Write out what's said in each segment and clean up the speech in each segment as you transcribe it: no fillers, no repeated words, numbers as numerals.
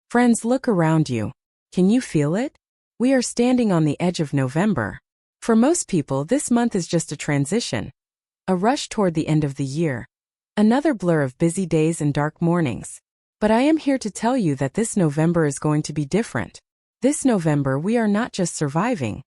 Friends, look around you. Can you feel it? We are standing on the edge of November. For most people, this month is just a transition, a rush toward the end of the year, another blur of busy days and dark mornings. But I am here to tell you that this November is going to be different. This November, we are not just surviving.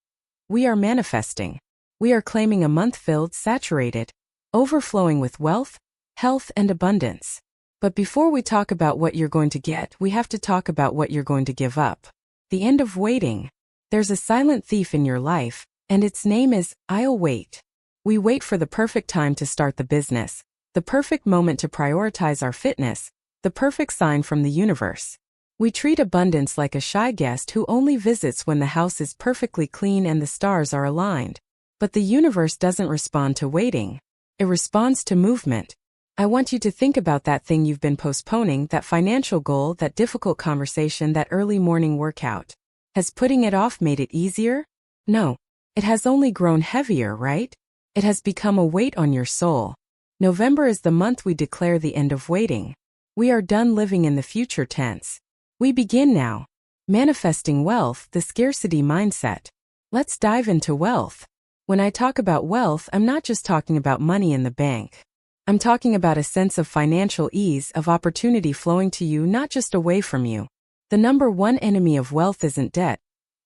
We are manifesting. We are claiming a month filled, saturated, overflowing with wealth, health, and abundance. But before we talk about what you're going to get, we have to talk about what you're going to give up. The end of waiting. There's a silent thief in your life, and its name is, I'll wait. We wait for the perfect time to start the business, the perfect moment to prioritize our fitness, the perfect sign from the universe. We treat abundance like a shy guest who only visits when the house is perfectly clean and the stars are aligned. But the universe doesn't respond to waiting. It responds to movement. I want you to think about that thing you've been postponing, that financial goal, that difficult conversation, that early morning workout. Has putting it off made it easier? No. It has only grown heavier, right? It has become a weight on your soul. November is the month we declare the end of waiting. We are done living in the future tense. We begin now. Manifesting wealth, the scarcity mindset. Let's dive into wealth. When I talk about wealth, I'm not just talking about money in the bank. I'm talking about a sense of financial ease, of opportunity flowing to you, not just away from you. The number one enemy of wealth isn't debt.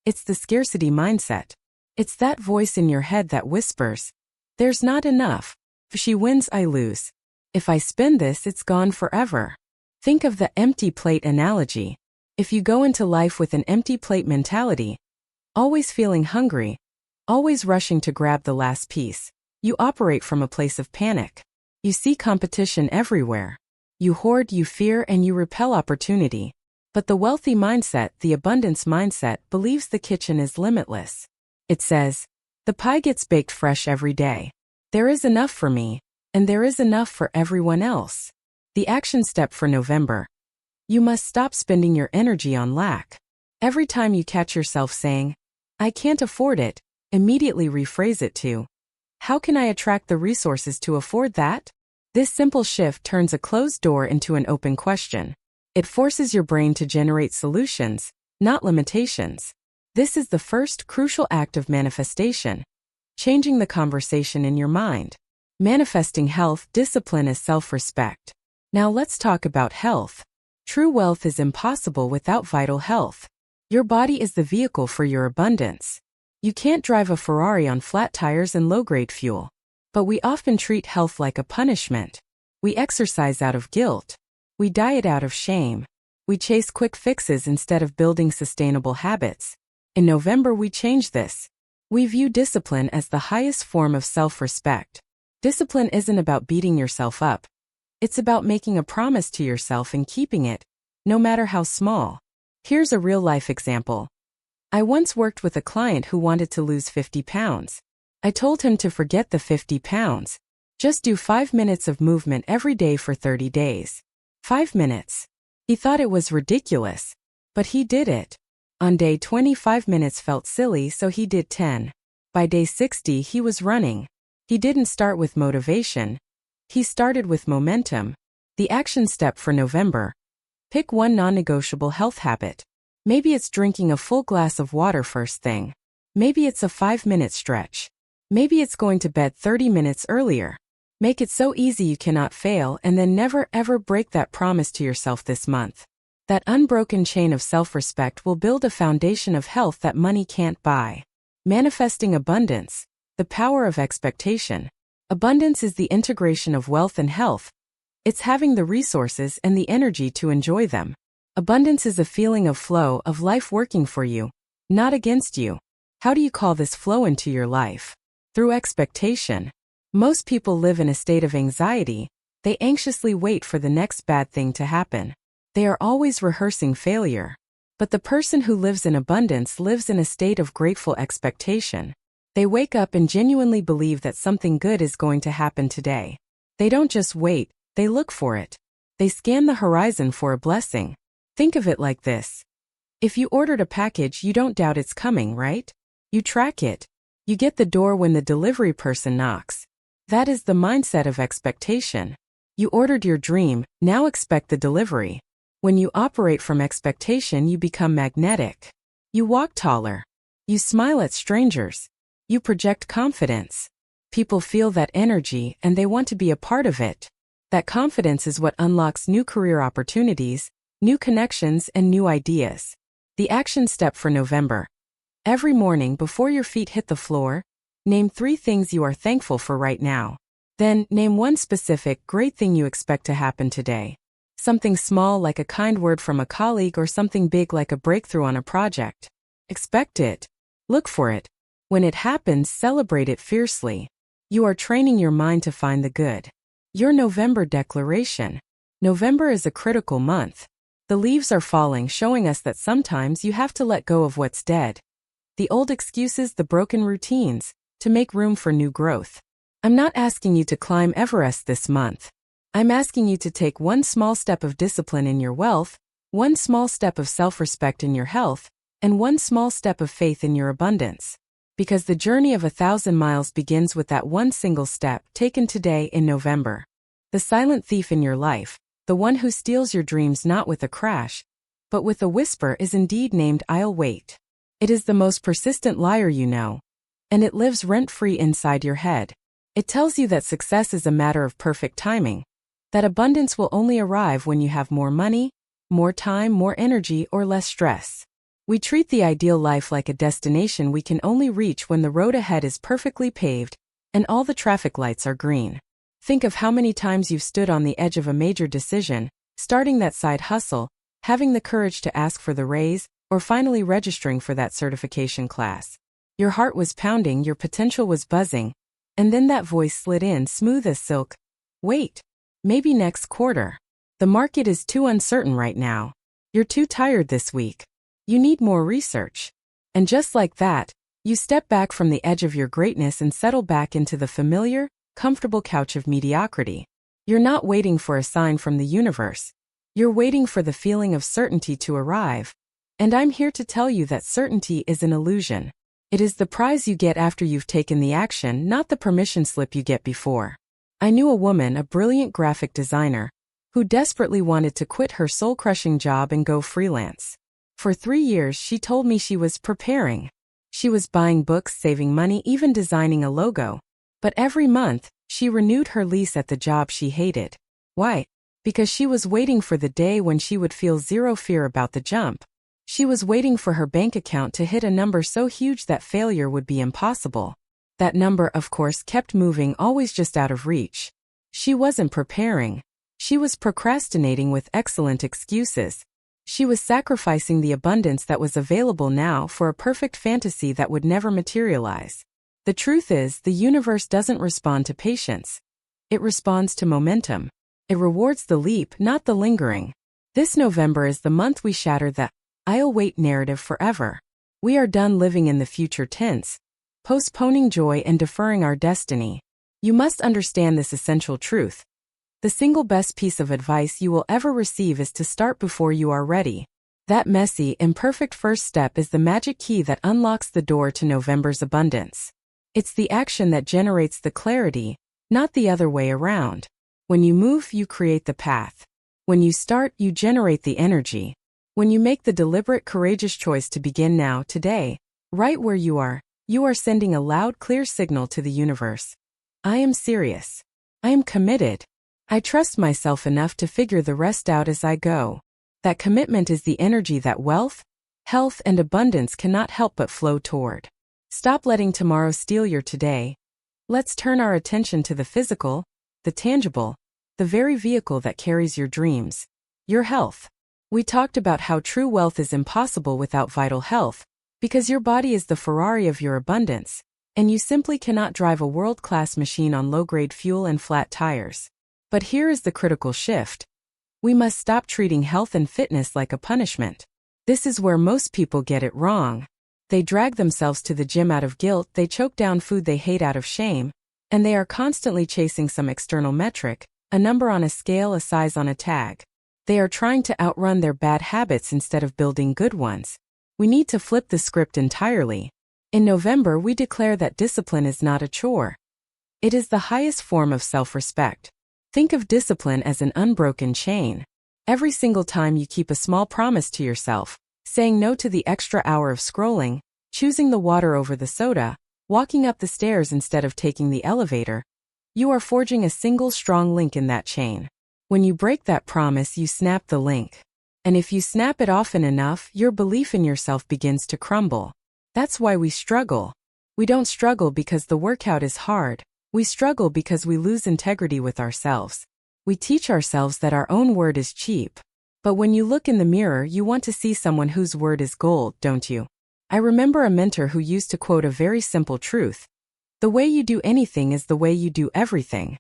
It's the scarcity mindset. It's that voice in your head that whispers, there's not enough. If she wins, I lose. If I spend this, it's gone forever. Think of the empty plate analogy. If you go into life with an empty plate mentality, always feeling hungry, always rushing to grab the last piece, you operate from a place of panic. You see competition everywhere. You hoard, you fear, and you repel opportunity. But the wealthy mindset, the abundance mindset, believes the kitchen is limitless. It says, the pie gets baked fresh every day. There is enough for me, and there is enough for everyone else. The action step for November. You must stop spending your energy on lack. Every time you catch yourself saying, I can't afford it, immediately rephrase it to, how can I attract the resources to afford that? This simple shift turns a closed door into an open question. It forces your brain to generate solutions, not limitations. This is the first crucial act of manifestation. Changing the conversation in your mind. Manifesting health, discipline as self-respect. Now let's talk about health. True wealth is impossible without vital health. Your body is the vehicle for your abundance. You can't drive a Ferrari on flat tires and low-grade fuel. But we often treat health like a punishment. We exercise out of guilt. We diet out of shame. We chase quick fixes instead of building sustainable habits. In November, we change this. We view discipline as the highest form of self-respect. Discipline isn't about beating yourself up. It's about making a promise to yourself and keeping it, no matter how small. Here's a real-life example. I once worked with a client who wanted to lose 50 pounds. I told him to forget the 50 pounds. Just do 5 minutes of movement every day for 30 days. 5 minutes. He thought it was ridiculous, but he did it. On day 20, 5 minutes felt silly, so he did 10. By day 60, he was running. He didn't start with motivation. He started with momentum. The action step for November. Pick one non-negotiable health habit. Maybe it's drinking a full glass of water first thing. Maybe it's a 5-minute stretch. Maybe it's going to bed 30 minutes earlier. Make it so easy you cannot fail, and then never ever break that promise to yourself this month. That unbroken chain of self-respect will build a foundation of health that money can't buy. Manifesting abundance. The power of expectation. Abundance is the integration of wealth and health. It's having the resources and the energy to enjoy them. Abundance is a feeling of flow, of life working for you, not against you. How do you call this flow into your life? Through expectation. Most people live in a state of anxiety. They anxiously wait for the next bad thing to happen. They are always rehearsing failure. But the person who lives in abundance lives in a state of grateful expectation. They wake up and genuinely believe that something good is going to happen today. They don't just wait, they look for it. They scan the horizon for a blessing. Think of it like this. If you ordered a package, you don't doubt it's coming, right? You track it. You get the door when the delivery person knocks. That is the mindset of expectation. You ordered your dream, now expect the delivery. When you operate from expectation, you become magnetic. You walk taller. You smile at strangers. You project confidence. People feel that energy and they want to be a part of it. That confidence is what unlocks new career opportunities, new connections, and new ideas. The action step for November. Every morning before your feet hit the floor, name 3 things you are thankful for right now. Then, name one specific, great thing you expect to happen today. Something small like a kind word from a colleague or something big like a breakthrough on a project. Expect it. Look for it. When it happens, celebrate it fiercely. You are training your mind to find the good. Your November declaration. November is a critical month. The leaves are falling, showing us that sometimes you have to let go of what's dead. The old excuses, the broken routines, to make room for new growth. I'm not asking you to climb Everest this month. I'm asking you to take one small step of discipline in your wealth, one small step of self-respect in your health, and one small step of faith in your abundance. Because the journey of 1,000 miles begins with that one single step taken today in November. The silent thief in your life, the one who steals your dreams not with a crash, but with a whisper, is indeed named "I'll wait." It is the most persistent liar you know. And it lives rent-free inside your head. It tells you that success is a matter of perfect timing, that abundance will only arrive when you have more money, more time, more energy, or less stress. We treat the ideal life like a destination we can only reach when the road ahead is perfectly paved and all the traffic lights are green. Think of how many times you've stood on the edge of a major decision, starting that side hustle, having the courage to ask for the raise, or finally registering for that certification class. Your heart was pounding, your potential was buzzing, and then that voice slid in smooth as silk. Wait. Maybe next quarter. The market is too uncertain right now. You're too tired this week. You need more research. And just like that, you step back from the edge of your greatness and settle back into the familiar, comfortable couch of mediocrity. You're not waiting for a sign from the universe. You're waiting for the feeling of certainty to arrive. And I'm here to tell you that certainty is an illusion. It is the prize you get after you've taken the action, not the permission slip you get before. I knew a woman, a brilliant graphic designer, who desperately wanted to quit her soul-crushing job and go freelance. For 3 years, she told me she was preparing. She was buying books, saving money, even designing a logo. But every month, she renewed her lease at the job she hated. Why? Because she was waiting for the day when she would feel zero fear about the jump. She was waiting for her bank account to hit a number so huge that failure would be impossible. That number, of course, kept moving, always just out of reach. She wasn't preparing. She was procrastinating with excellent excuses. She was sacrificing the abundance that was available now for a perfect fantasy that would never materialize. The truth is, the universe doesn't respond to patience. It responds to momentum. It rewards the leap, not the lingering. This November is the month we shatter the "I'll wait" narrative forever. We are done living in the future tense, postponing joy and deferring our destiny. You must understand this essential truth. The single best piece of advice you will ever receive is to start before you are ready. That messy, imperfect first step is the magic key that unlocks the door to November's abundance. It's the action that generates the clarity, not the other way around. When you move, you create the path. When you start, you generate the energy. When you make the deliberate, courageous choice to begin now, today, right where you are sending a loud, clear signal to the universe. I am serious. I am committed. I trust myself enough to figure the rest out as I go. That commitment is the energy that wealth, health, and abundance cannot help but flow toward. Stop letting tomorrow steal your today. Let's turn our attention to the physical, the tangible, the very vehicle that carries your dreams, your health. We talked about how true wealth is impossible without vital health, because your body is the Ferrari of your abundance, and you simply cannot drive a world-class machine on low-grade fuel and flat tires. But here is the critical shift. We must stop treating health and fitness like a punishment. This is where most people get it wrong. They drag themselves to the gym out of guilt, they choke down food they hate out of shame, and they are constantly chasing some external metric, a number on a scale, a size on a tag. They are trying to outrun their bad habits instead of building good ones. We need to flip the script entirely. In November, we declare that discipline is not a chore. It is the highest form of self-respect. Think of discipline as an unbroken chain. Every single time you keep a small promise to yourself, saying no to the extra hour of scrolling, choosing the water over the soda, walking up the stairs instead of taking the elevator, you are forging a single strong link in that chain. When you break that promise, you snap the link. And if you snap it often enough, your belief in yourself begins to crumble. That's why we struggle. We don't struggle because the workout is hard. We struggle because we lose integrity with ourselves. We teach ourselves that our own word is cheap. But when you look in the mirror, you want to see someone whose word is gold, don't you? I remember a mentor who used to quote a very simple truth. The way you do anything is the way you do everything.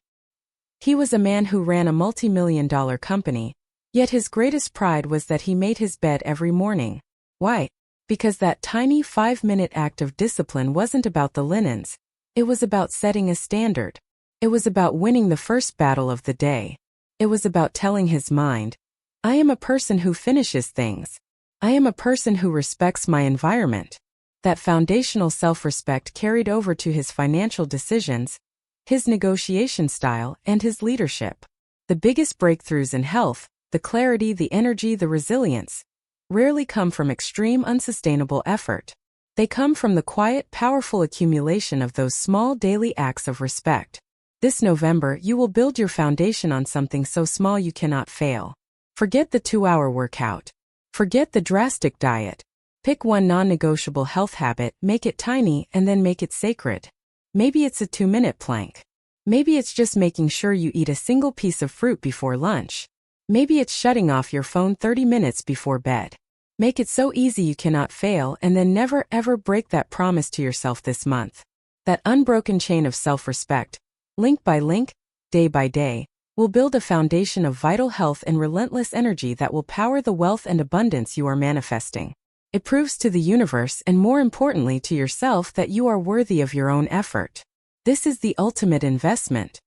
He was a man who ran a multi-million-dollar company, yet his greatest pride was that he made his bed every morning. Why? Because that tiny 5-minute act of discipline wasn't about the linens. It was about setting a standard. It was about winning the first battle of the day. It was about telling his mind, I am a person who finishes things. I am a person who respects my environment. That foundational self-respect carried over to his financial decisions, his negotiation style, and his leadership. The biggest breakthroughs in health, the clarity, the energy, the resilience, rarely come from extreme, unsustainable effort. They come from the quiet, powerful accumulation of those small daily acts of respect. This November, you will build your foundation on something so small you cannot fail. Forget the 2-hour workout. Forget the drastic diet. Pick one non-negotiable health habit, make it tiny, and then make it sacred. Maybe it's a 2-minute plank. Maybe it's just making sure you eat a single piece of fruit before lunch. Maybe it's shutting off your phone 30 minutes before bed. Make it so easy you cannot fail, and then never ever break that promise to yourself this month. That unbroken chain of self-respect, link by link, day by day, will build a foundation of vital health and relentless energy that will power the wealth and abundance you are manifesting. It proves to the universe, and more importantly to yourself, that you are worthy of your own effort. This is the ultimate investment.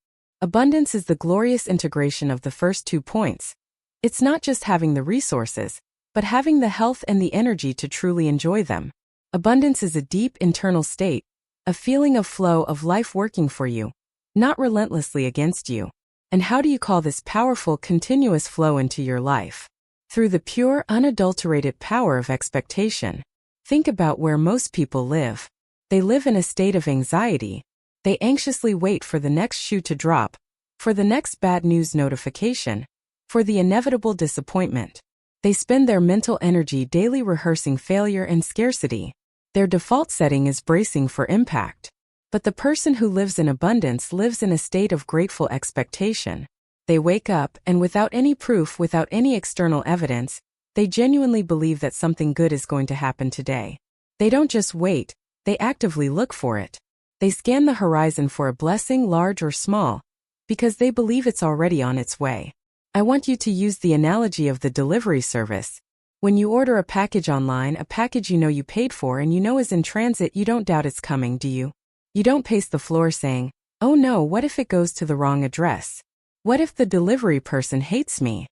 Abundance is the glorious integration of the first 2 points. It's not just having the resources, but having the health and the energy to truly enjoy them. Abundance is a deep internal state, a feeling of flow of life working for you, not relentlessly against you. And how do you call this powerful, continuous flow into your life? Through the pure, unadulterated power of expectation. Think about where most people live. They live in a state of anxiety. They anxiously wait for the next shoe to drop, for the next bad news notification, for the inevitable disappointment. They spend their mental energy daily rehearsing failure and scarcity. Their default setting is bracing for impact. But the person who lives in abundance lives in a state of grateful expectation. They wake up, and without any proof, without any external evidence, they genuinely believe that something good is going to happen today. They don't just wait, they actively look for it. They scan the horizon for a blessing, large or small, because they believe it's already on its way. I want you to use the analogy of the delivery service. When you order a package online, a package you know you paid for and you know is in transit, you don't doubt it's coming, do you? You don't pace the floor saying, oh no, what if it goes to the wrong address? What if the delivery person hates me?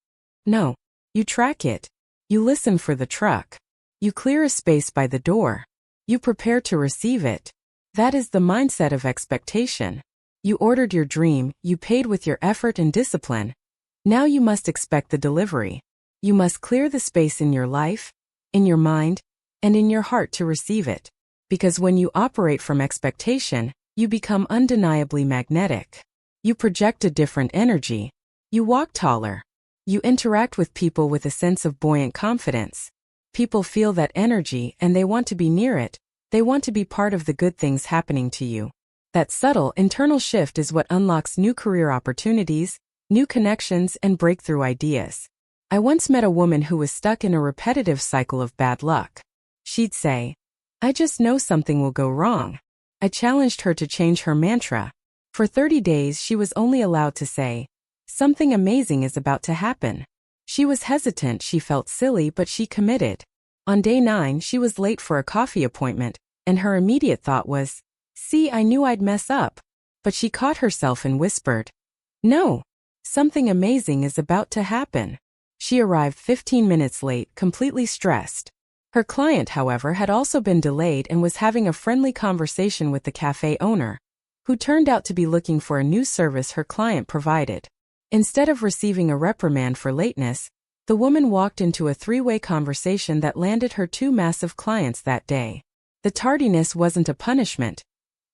No. You track it. You listen for the truck. You clear a space by the door. You prepare to receive it. That is the mindset of expectation. You ordered your dream, you paid with your effort and discipline. Now you must expect the delivery. You must clear the space in your life, in your mind, and in your heart to receive it. Because when you operate from expectation, you become undeniably magnetic. You project a different energy. You walk taller. You interact with people with a sense of buoyant confidence. People feel that energy and they want to be near it. They want to be part of the good things happening to you. That subtle internal shift is what unlocks new career opportunities, new connections, and breakthrough ideas. I once met a woman who was stuck in a repetitive cycle of bad luck. She'd say, I just know something will go wrong. I challenged her to change her mantra. For 30 days she was only allowed to say, something amazing is about to happen. She was hesitant, she felt silly, but she committed. On day 9 she was late for a coffee appointment, and her immediate thought was, see, I knew I'd mess up. But she caught herself and whispered, no, something amazing is about to happen. She arrived 15 minutes late, completely stressed. Her client, however, had also been delayed and was having a friendly conversation with the cafe owner, who turned out to be looking for a new service her client provided. Instead of receiving a reprimand for lateness, The woman walked into a three-way conversation that landed her two massive clients that day. The tardiness wasn't a punishment.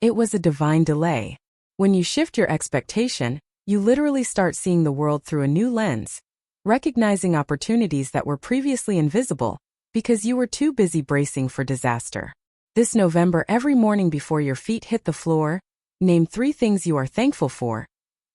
It was a divine delay. When you shift your expectation, you literally start seeing the world through a new lens, recognizing opportunities that were previously invisible because you were too busy bracing for disaster. This November, every morning before your feet hit the floor, name 3 things you are thankful for,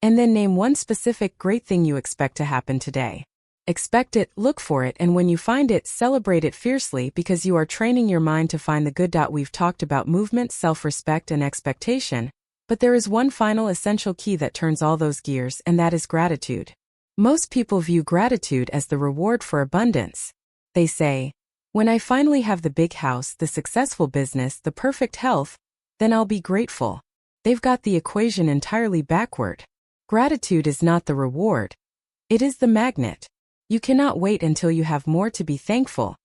and then name one specific great thing you expect to happen today. Expect it, look for it, and when you find it, celebrate it fiercely because you are training your mind to find the good. We've talked about movement, self-respect, and expectation, but there is one final essential key that turns all those gears, and that is gratitude. Most people view gratitude as the reward for abundance. They say, when I finally have the big house, the successful business, the perfect health, then I'll be grateful. They've got the equation entirely backward. Gratitude is not the reward. It is the magnet. You cannot wait until you have more to be thankful.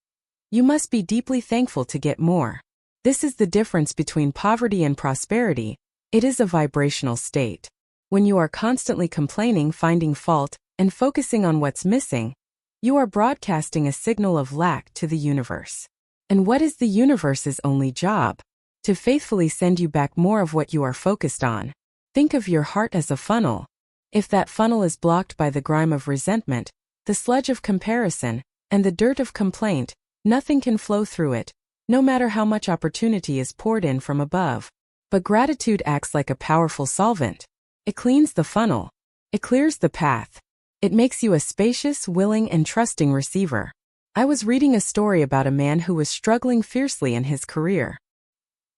You must be deeply thankful to get more. This is the difference between poverty and prosperity. It is a vibrational state. When you are constantly complaining, finding fault, and focusing on what's missing, you are broadcasting a signal of lack to the universe. And what is the universe's only job? To faithfully send you back more of what you are focused on. Think of your heart as a funnel. If that funnel is blocked by the grime of resentment, the sludge of comparison, and the dirt of complaint, nothing can flow through it, no matter how much opportunity is poured in from above. But gratitude acts like a powerful solvent. It cleans the funnel. It clears the path. It makes you a spacious, willing, and trusting receiver. I was reading a story about a man who was struggling fiercely in his career.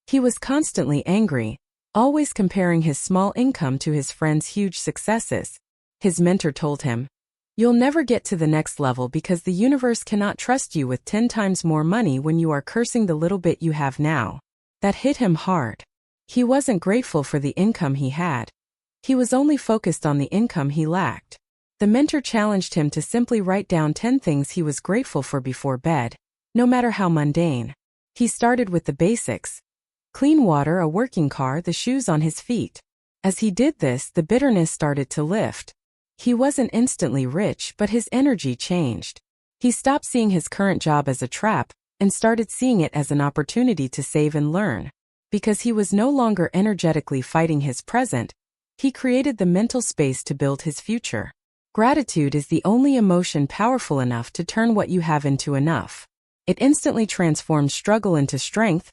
He was constantly angry, always comparing his small income to his friends' huge successes. His mentor told him, "You'll never get to the next level because the universe cannot trust you with 10 times more money when you are cursing the little bit you have now." That hit him hard. He wasn't grateful for the income he had. He was only focused on the income he lacked. The mentor challenged him to simply write down 10 things he was grateful for before bed, no matter how mundane. He started with the basics. Clean water, a working car, the shoes on his feet. As he did this, the bitterness started to lift. He wasn't instantly rich, but his energy changed. He stopped seeing his current job as a trap and started seeing it as an opportunity to save and learn. Because he was no longer energetically fighting his present, he created the mental space to build his future. Gratitude is the only emotion powerful enough to turn what you have into enough. It instantly transforms struggle into strength,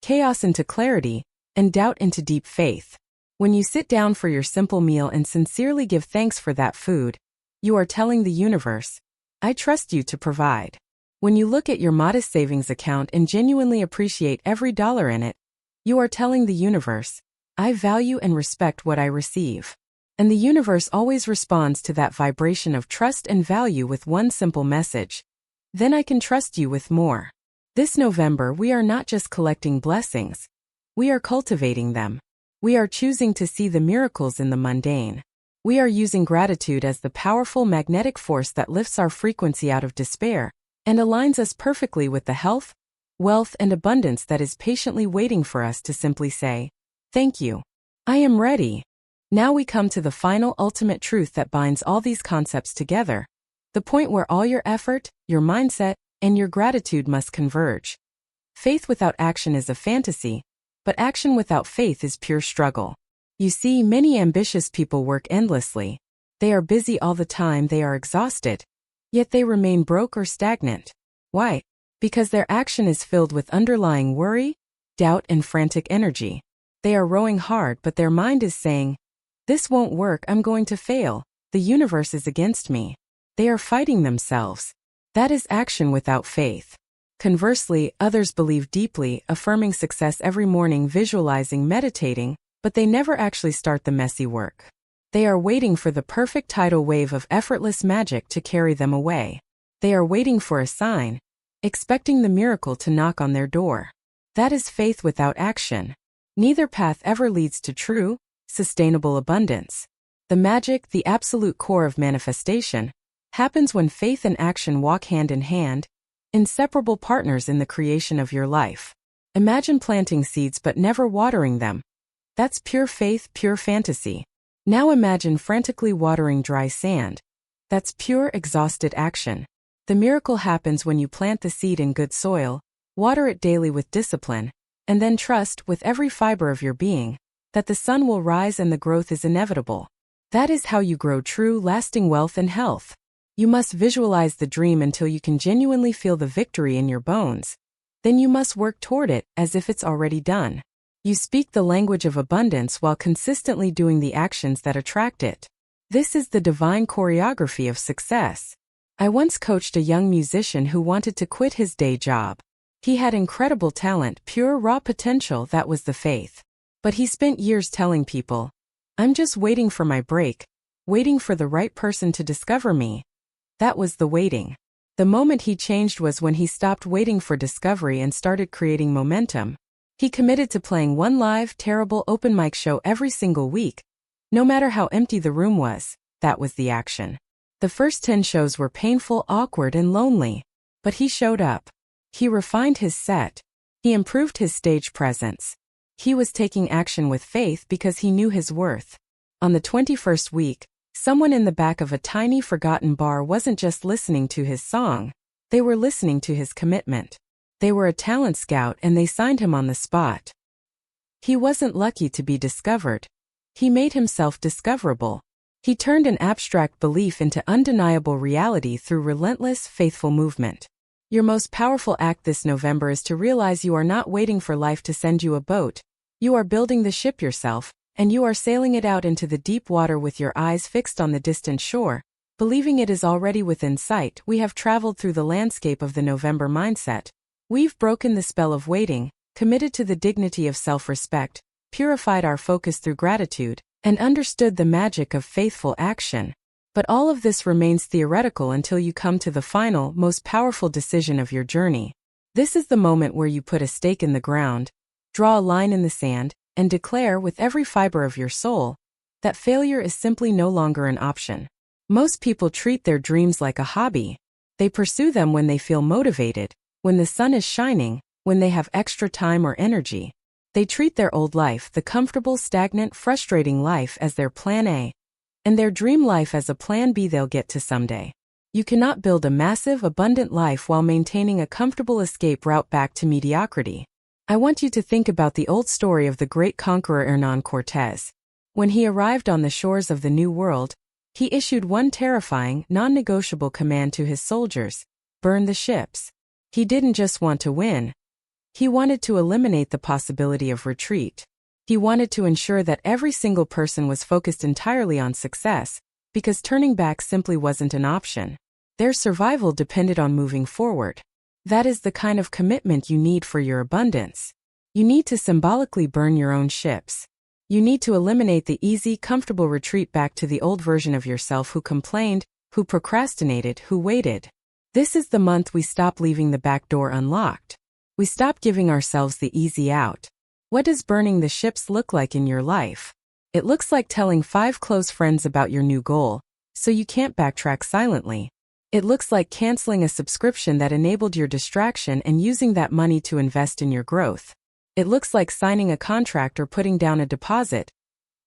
chaos into clarity, and doubt into deep faith. When you sit down for your simple meal and sincerely give thanks for that food, you are telling the universe, I trust you to provide. When you look at your modest savings account and genuinely appreciate every dollar in it, you are telling the universe, I value and respect what I receive. And the universe always responds to that vibration of trust and value with one simple message. Then I can trust you with more. This November, we are not just collecting blessings. We are cultivating them. We are choosing to see the miracles in the mundane. We are using gratitude as the powerful magnetic force that lifts our frequency out of despair and aligns us perfectly with the health, wealth, and abundance that is patiently waiting for us to simply say, thank you. I am ready. Now we come to the final ultimate truth that binds all these concepts together, the point where all your effort, your mindset, and your gratitude must converge. Faith without action is a fantasy, but action without faith is pure struggle. You see, many ambitious people work endlessly. They are busy all the time, they are exhausted. Yet they remain broke or stagnant. Why? Because their action is filled with underlying worry, doubt, and frantic energy. They are rowing hard, but their mind is saying, this won't work, I'm going to fail, the universe is against me. They are fighting themselves. That is action without faith. Conversely, others believe deeply, affirming success every morning, visualizing, meditating, but they never actually start the messy work. They are waiting for the perfect tidal wave of effortless magic to carry them away. They are waiting for a sign, expecting the miracle to knock on their door. That is faith without action. Neither path ever leads to true, sustainable abundance. The magic, the absolute core of manifestation, happens when faith and action walk hand in hand, inseparable partners in the creation of your life. Imagine planting seeds but never watering them. That's pure faith, pure fantasy. Now imagine frantically watering dry sand. That's pure exhausted action. The miracle happens when you plant the seed in good soil, water it daily with discipline, and then trust with every fiber of your being that the sun will rise and the growth is inevitable. That is how you grow true, lasting wealth and health. You must visualize the dream until you can genuinely feel the victory in your bones. Then you must work toward it as if it's already done. You speak the language of abundance while consistently doing the actions that attract it. This is the divine choreography of success. I once coached a young musician who wanted to quit his day job. He had incredible talent, pure raw potential, that was the faith. But he spent years telling people, "I'm just waiting for my break, waiting for the right person to discover me." That was the waiting. The moment he changed was when he stopped waiting for discovery and started creating momentum. He committed to playing one live, terrible open mic show every single week. No matter how empty the room was, that was the action. The first 10 shows were painful, awkward, and lonely. But he showed up. He refined his set. He improved his stage presence. He was taking action with faith because he knew his worth. On the 21st week, someone in the back of a tiny forgotten bar wasn't just listening to his song, they were listening to his commitment. They were a talent scout and they signed him on the spot. He wasn't lucky to be discovered. He made himself discoverable. He turned an abstract belief into undeniable reality through relentless, faithful movement. Your most powerful act this November is to realize you are not waiting for life to send you a boat. You are building the ship yourself, and you are sailing it out into the deep water with your eyes fixed on the distant shore, believing it is already within sight. We have traveled through the landscape of the November mindset. We've broken the spell of waiting, committed to the dignity of self-respect, purified our focus through gratitude, and understood the magic of faithful action. But all of this remains theoretical until you come to the final, most powerful decision of your journey. This is the moment where you put a stake in the ground, draw a line in the sand, and declare with every fiber of your soul that failure is simply no longer an option. Most people treat their dreams like a hobby. They pursue them when they feel motivated, when the sun is shining, when they have extra time or energy. They treat their old life, the comfortable, stagnant, frustrating life, as their plan A, and their dream life as a plan B they'll get to someday. You cannot build a massive, abundant life while maintaining a comfortable escape route back to mediocrity. I want you to think about the old story of the great conqueror Hernán Cortés. When he arrived on the shores of the New World, he issued one terrifying, non-negotiable command to his soldiers: burn the ships. He didn't just want to win. He wanted to eliminate the possibility of retreat. He wanted to ensure that every single person was focused entirely on success, because turning back simply wasn't an option. Their survival depended on moving forward. That is the kind of commitment you need for your abundance. You need to symbolically burn your own ships. You need to eliminate the easy, comfortable retreat back to the old version of yourself who complained, who procrastinated, who waited. This is the month we stop leaving the back door unlocked. We stop giving ourselves the easy out. What does burning the ships look like in your life? It looks like telling 5 close friends about your new goal, so you can't backtrack silently. It looks like canceling a subscription that enabled your distraction and using that money to invest in your growth. It looks like signing a contract or putting down a deposit,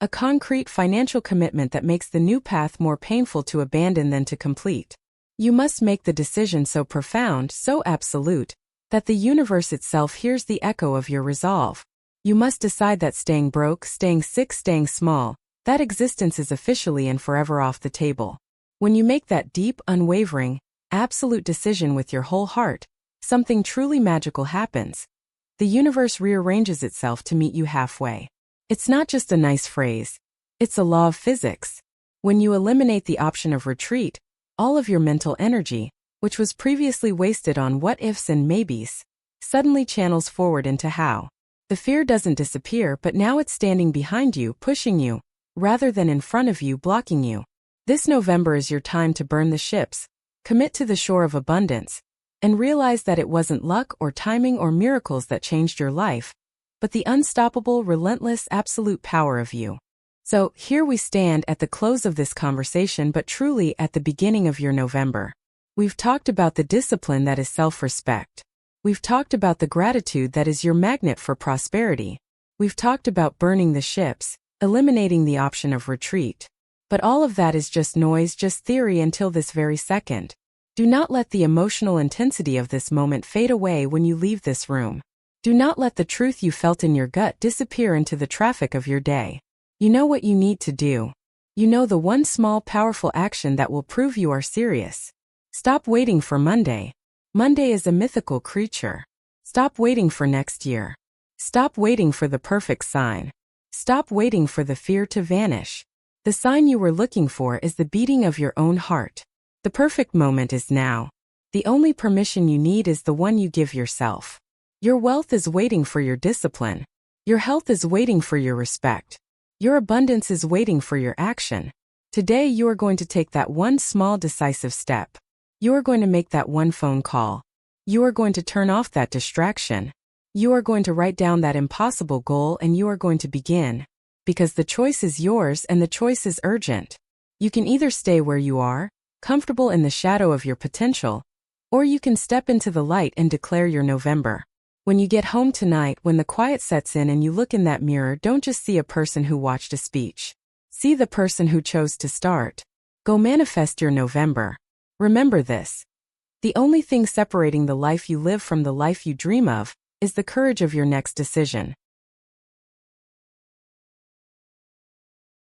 a concrete financial commitment that makes the new path more painful to abandon than to complete. You must make the decision so profound, so absolute, that the universe itself hears the echo of your resolve. You must decide that staying broke, staying sick, staying small, that existence is officially and forever off the table. When you make that deep, unwavering, absolute decision with your whole heart, something truly magical happens. The universe rearranges itself to meet you halfway. It's not just a nice phrase. It's a law of physics. When you eliminate the option of retreat, all of your mental energy, which was previously wasted on what-ifs and maybes, suddenly channels forward into how. The fear doesn't disappear, but now it's standing behind you, pushing you, rather than in front of you, blocking you. This November is your time to burn the ships, commit to the shore of abundance, and realize that it wasn't luck or timing or miracles that changed your life, but the unstoppable, relentless, absolute power of you. So, here we stand at the close of this conversation, but truly at the beginning of your November. We've talked about the discipline that is self-respect. We've talked about the gratitude that is your magnet for prosperity. We've talked about burning the ships, eliminating the option of retreat. But all of that is just noise, just theory until this very second. Do not let the emotional intensity of this moment fade away when you leave this room. Do not let the truth you felt in your gut disappear into the traffic of your day. You know what you need to do. You know the one small powerful action that will prove you are serious. Stop waiting for Monday. Monday is a mythical creature. Stop waiting for next year. Stop waiting for the perfect sign. Stop waiting for the fear to vanish. The sign you were looking for is the beating of your own heart. The perfect moment is now. The only permission you need is the one you give yourself. Your wealth is waiting for your discipline. Your health is waiting for your respect. Your abundance is waiting for your action. Today you are going to take that one small decisive step. You are going to make that one phone call. You are going to turn off that distraction. You are going to write down that impossible goal and you are going to begin. Because the choice is yours and the choice is urgent. You can either stay where you are, comfortable in the shadow of your potential, or you can step into the light and declare your November. When you get home tonight, when the quiet sets in and you look in that mirror, don't just see a person who watched a speech. See the person who chose to start. Go manifest your November. Remember this. The only thing separating the life you live from the life you dream of is the courage of your next decision.